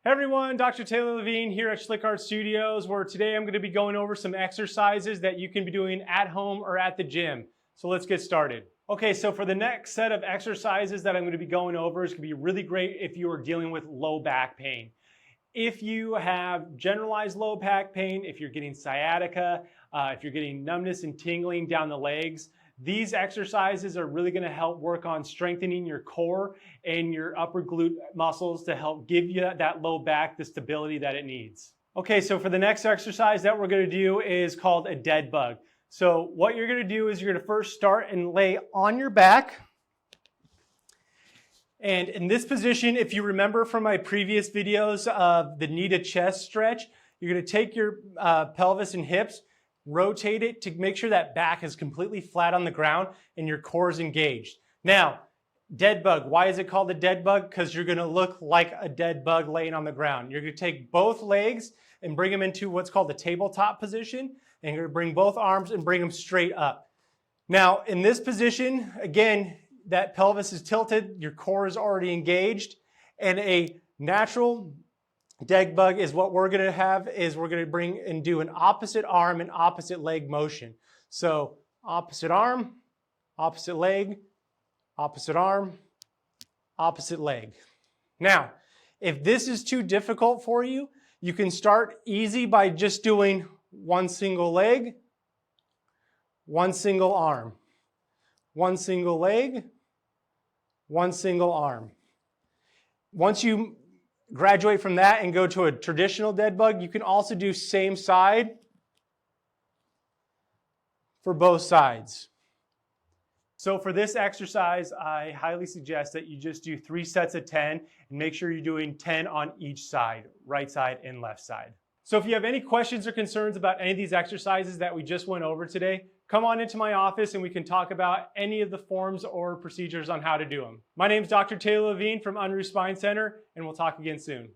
Hey everyone, Dr. Taylor Levine here at Slick Art Studios, where today I'm going to be going over some exercises that you can be doing at home or at the gym. So let's get started. Okay, so for the next set of exercises that I'm going to be going over, it's going to be really great if you are dealing with low back pain. If you have generalized low back pain, if you're getting sciatica, if you're getting numbness and tingling down the legs, these exercises are really going to help work on strengthening your core and your upper glute muscles to help give you that low back the stability that it needs. Okay, so for the next exercise that we're going to do is called a dead bug. So what you're going to do is you're going to first start and lay on your back. And in this position, if you remember from my previous videos of the knee to chest stretch, you're going to take your pelvis and hips, rotate it to make sure that back is completely flat on the ground and your core is engaged. Now, dead bug. Why is it called a dead bug? Because you're going to look like a dead bug laying on the ground. You're going to take both legs and bring them into what's called the tabletop position. And you're going to bring both arms and bring them straight up. Now, in this position, again, that pelvis is tilted, your core is already engaged, and a natural dead bug is what we're going to have is we're going to bring and do an opposite arm and opposite leg motion. So opposite arm, opposite leg, opposite arm, opposite leg. Now, if this is too difficult for you, you can start easy by just doing one single leg, one single arm, one single leg, one single arm. Once you graduate from that and go to a traditional dead bug, you can also do same side for both sides. So for this exercise, I highly suggest that you just do 3 sets of 10 and make sure you're doing 10 on each side, right side and left side. So if you have any questions or concerns about any of these exercises that we just went over today, come on into my office and we can talk about any of the forms or procedures on how to do them. My name is Dr. Taylor Levine from Unruh Spine Center, and we'll talk again soon.